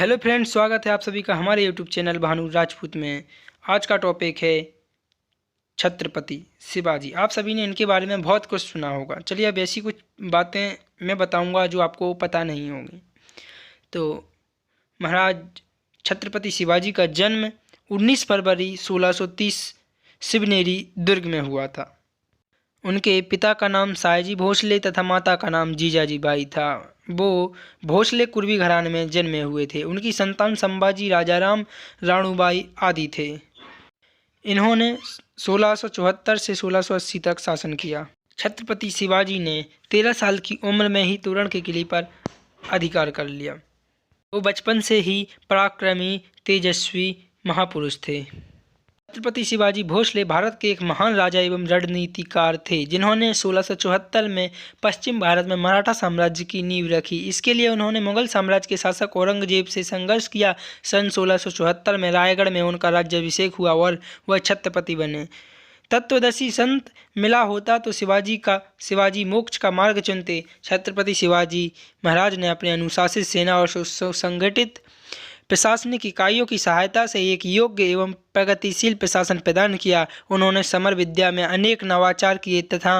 Hello friends, स्वागत है आप सभी का हमारे यूट्यूब चैनल भानु राजपूत में। आज का टॉपिक है छत्रपति शिवाजी। आप सभी ने इनके बारे में बहुत कुछ सुना होगा। चलिए अब ऐसी कुछ बातें मैं बताऊंगा जो आपको पता नहीं होंगी। तो महाराज छत्रपति शिवाजी का जन्म 19 फरवरी 1630 शिवनेरी दुर्ग में हुआ था। उनके पिता का नाम सायाजी भोसले तथा माता का नाम जीजाजी बाई था। वो भोसले कुर्मी घराने में जन्मे हुए थे। उनकी संतान संभाजी, राजाराम, राणूबाई आदि थे। इन्होंने 1674 से 1680 तक शासन किया। छत्रपति शिवाजी ने 13 साल की उम्र में ही तोरण के किले पर अधिकार कर लिया। वो बचपन से ही पराक्रमी, तेजस्वी महापुरुष थे। छत्रपति शिवाजी भोसले भारत के एक महान राजा एवं रणनीतिकार थे, जिन्होंने 1674 में पश्चिम भारत में मराठा साम्राज्य की नींव रखी। इसके लिए उन्होंने मुगल साम्राज्य के शासक औरंगजेब से संघर्ष किया। सन 1674 में रायगढ़ में उनका राज्याभिषेक हुआ और वह छत्रपति बने। तत्वदर्शी संत मिला होता तो शिवाजी मोक्ष का मार्ग चुनते। छत्रपति शिवाजी महाराज ने अपने अनुशासित सेना और सुसंगठित प्रशासनिक इकाइयों की सहायता से एक योग्य एवं प्रगतिशील प्रशासन प्रदान किया। उन्होंने समर विद्या में अनेक नवाचार किए तथा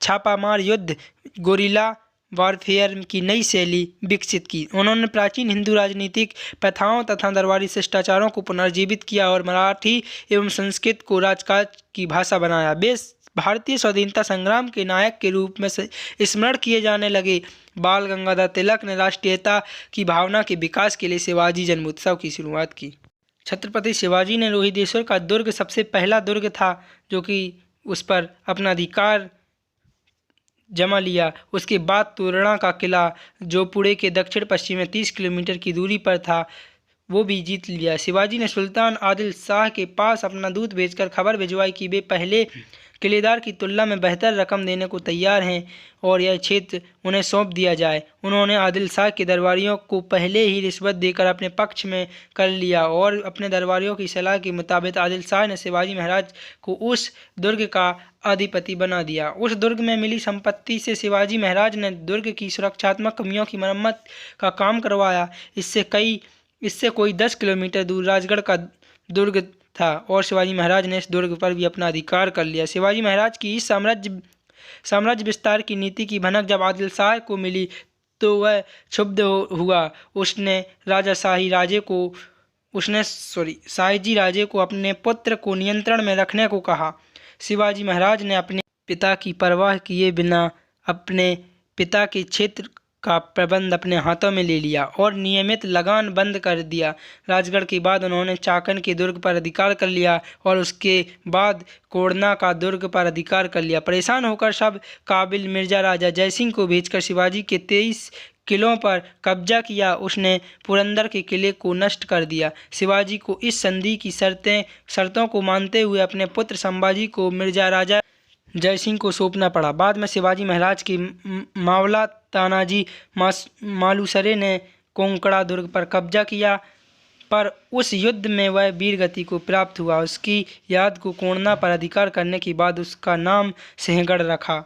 छापामार युद्ध, गोरिल्ला वॉरफेयर की नई शैली विकसित की। उन्होंने प्राचीन हिंदू राजनीतिक प्रथाओं तथा दरबारी शिष्टाचारों को पुनर्जीवित किया और मराठी एवं संस्कृत को राजकाज की भाषा बनाया। वे भारतीय स्वाधीनता संग्राम के नायक के रूप में स्मरण किए जाने लगे। बाल गंगाधर तिलक ने राष्ट्रीयता की भावना के विकास के लिए शिवाजी जन्मोत्सव की शुरुआत की। छत्रपति शिवाजी ने रोहिदेश्वर का दुर्ग सबसे पहला दुर्ग था जो कि उस पर अपना अधिकार जमा लिया। उसके बाद तोरणा का किला जो पुणे के दक्षिण पश्चिम में 30 किलोमीटर की दूरी पर था, वो भी जीत लिया। शिवाजी ने सुल्तान आदिल शाह के पास अपना दूत भेजकर खबर भिजवाई कि वे पहले किलेदार की तुलना में बेहतर रकम देने को तैयार हैं और यह क्षेत्र उन्हें सौंप दिया जाए। उन्होंने आदिल शाह के दरबारियों को पहले ही रिश्वत देकर अपने पक्ष में कर लिया और अपने दरबारियों की सलाह के मुताबिक आदिल शाह ने शिवाजी महाराज को उस दुर्ग का अधिपति बना दिया। उस दुर्ग में मिली संपत्ति से शिवाजी महाराज ने दुर्ग की सुरक्षात्मक कमियों की मरम्मत का काम करवाया। इससे कोई 10 किलोमीटर दूर राजगढ़ का दुर्ग था और शिवाजी महाराज ने इस दुर्ग पर भी अपना अधिकार कर लिया। शिवाजी महाराज की इस साम्राज्य विस्तार की नीति की भनक जब आदिल शाह को मिली तो वह क्षुब्ध हुआ। उसने शाहजी राजे को अपने पुत्र को नियंत्रण में रखने को कहा। शिवाजी महाराज ने अपने पिता की परवाह किए बिना अपने पिता के क्षेत्र का प्रबंध अपने हाथों में ले लिया और नियमित लगान बंद कर दिया। राजगढ़ के बाद उन्होंने चाकन के दुर्ग पर अधिकार कर लिया और उसके बाद कोड़ना का दुर्ग पर अधिकार कर लिया। परेशान होकर सब काबिल मिर्जा राजा जयसिंह को भेजकर शिवाजी के 23 किलों पर कब्जा किया। उसने पुरंदर के किले को नष्ट कर दिया। शिवाजी को इस संधि की शर्तों को मानते हुए अपने पुत्र संभाजी को मिर्जा राजा जयसिंह को सौंपना पड़ा। बाद में शिवाजी महाराज के मावला तानाजी मालुसरे ने कोंकड़ा दुर्ग पर कब्जा किया, पर उस युद्ध में वह वीरगति को प्राप्त हुआ। उसकी याद को कोड़ना पर अधिकार करने के बाद उसका नाम सिंहगढ़ रखा।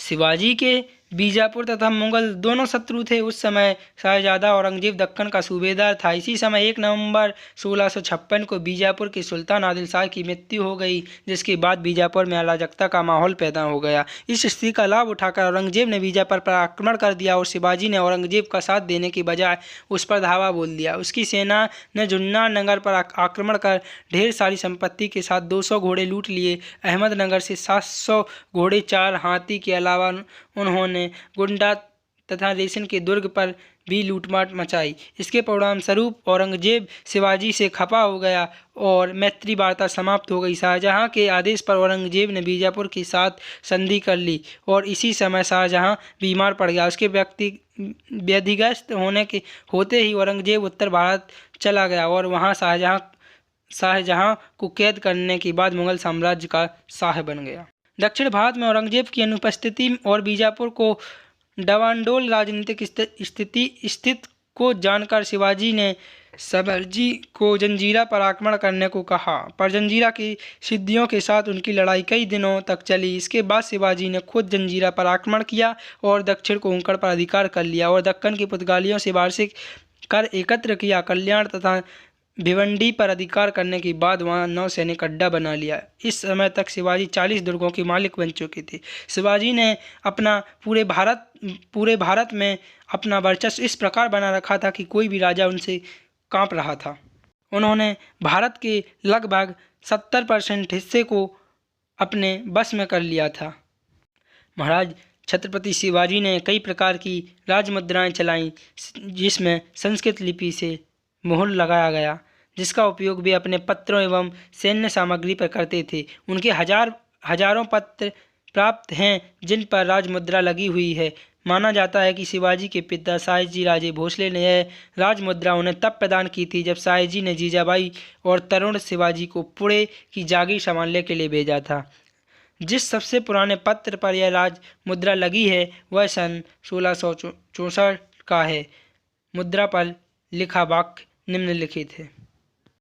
शिवाजी के बीजापुर तथा मुगल दोनों शत्रु थे। उस समय शाहजादा औरंगजेब दक्कन का सूबेदार था। इसी समय 1 नवंबर 1656 को बीजापुर के सुल्तान आदिल शाह की मृत्यु हो गई, जिसके बाद बीजापुर में अराजकता का माहौल पैदा हो गया। इस स्थिति का लाभ उठाकर औरंगजेब ने बीजापुर पर आक्रमण कर दिया और शिवाजी ने औरंगजेब का साथ देने के बजाय उस पर धावा बोल दिया। उसकी सेना ने जुन्नर नगर पर आक्रमण कर ढेर सारी संपत्ति के साथ 200 घोड़े लूट लिए। अहमदनगर से 700 घोड़े, 4 हाथी के अलावा उन्होंने गुंडा तथा रेशन के दुर्ग पर भी लूटमार मचाई। इसके परिणाम स्वरूप औरंगजेब शिवाजी से खफा हो गया और मैत्री वार्ता समाप्त हो गई। शाहजहां के आदेश पर औरंगजेब ने बीजापुर के साथ संधि कर ली और इसी समय शाहजहां बीमार पड़ गया। उसके व्याधिग्रस्त होते ही औरंगजेब उत्तर भारत चला गया और वहां शाहजहां को कैद करने के बाद मुगल साम्राज्य का शाह बन गया। दक्षिण भारत में औरंगजेब की अनुपस्थिति और बीजापुर को डवांडोल राजनीतिक स्थिति को जानकर शिवाजी ने संभाजी को जंजीरा पर आक्रमण करने को कहा, पर जंजीरा की सिद्धियों के साथ उनकी लड़ाई कई दिनों तक चली। इसके बाद शिवाजी ने खुद जंजीरा पर आक्रमण किया और दक्षिण कोंकण पर अधिकार कर लिया और दक्कन के पुर्तगालियों से वार्षिक कर एकत्र किया। कल्याण तथा भिवंडी पर अधिकार करने के बाद वहां नौसैनिक अड्डा बना लिया। इस समय तक शिवाजी 40 दुर्गों के मालिक बन चुके थे। शिवाजी ने अपना पूरे भारत में अपना वर्चस्व इस प्रकार बना रखा था कि कोई भी राजा उनसे कांप रहा था। उन्होंने भारत के लगभग 70% हिस्से को अपने बस में कर लिया था। महाराज छत्रपति शिवाजी ने कई प्रकार की राजमुद्राएं चलाईं, जिसमें संस्कृत लिपि से मोहर लगाया गया, जिसका उपयोग वे अपने पत्रों एवं सैन्य सामग्री पर करते थे। उनके हजारों पत्र प्राप्त हैं जिन पर राजमुद्रा लगी हुई है। माना जाता है कि शिवाजी के पिता सयाजी राजे भोसले ने यह राजमुद्रा उन्हें तब प्रदान की थी जब सयाजी ने जीजाबाई और तरुण शिवाजी को पुणे की जागीर संभालने के लिए भेजा था। जिस सबसे पुराने पत्र पर यह राजमुद्रा लगी है वह सन 1664 का है। मुद्रा पर लिखा वाक्य निम्नलिखित है।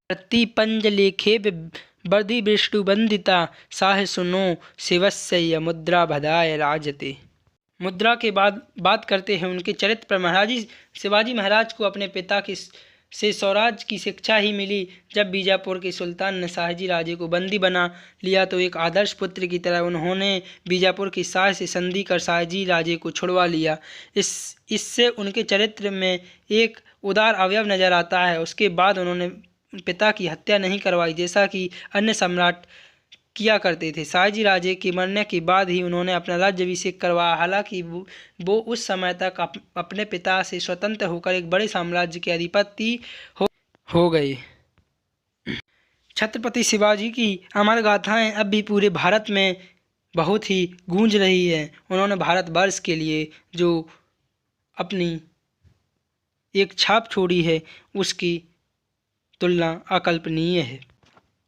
प्रतिपंज लेखे बर्धि विष्णु बंदिता साह सुनो शिवस्य मुद्रा भदाय राजते। मुद्रा के बाद बात करते हैं उनके चरित्र पर। महाराज शिवाजी महाराज को अपने पिता से स्वराज की शिक्षा ही मिली। जब बीजापुर के सुल्तान ने सयाजी राजे को बंदी बना लिया तो एक आदर्श पुत्र की तरह उन्होंने बीजापुर की शाह से संधि कर सयाजी राजे को छुड़वा लिया। इससे उनके चरित्र में एक उदार अवयव नजर आता है। उसके बाद उन्होंने पिता की हत्या नहीं करवाई जैसा कि अन्य सम्राट किया करते थे। सयाजी राजे के मरने के बाद ही उन्होंने अपना राज्याभिषेक करवाया। हालांकि वो उस समय तक अपने पिता से स्वतंत्र होकर एक बड़े साम्राज्य के अधिपति हो गए। छत्रपति शिवाजी की अमर गाथाएं अब भी पूरे भारत में बहुत ही गूंज रही है। उन्होंने भारतवर्ष के लिए जो अपनी एक छाप छोड़ी है उसकी तुलना अकल्पनीय है।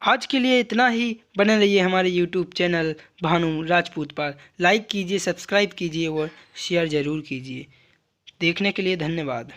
आज के लिए इतना ही। बने रहिए हमारे YouTube चैनल भानु राजपूत पर। लाइक कीजिए, सब्सक्राइब कीजिए और शेयर ज़रूर कीजिए। देखने के लिए धन्यवाद।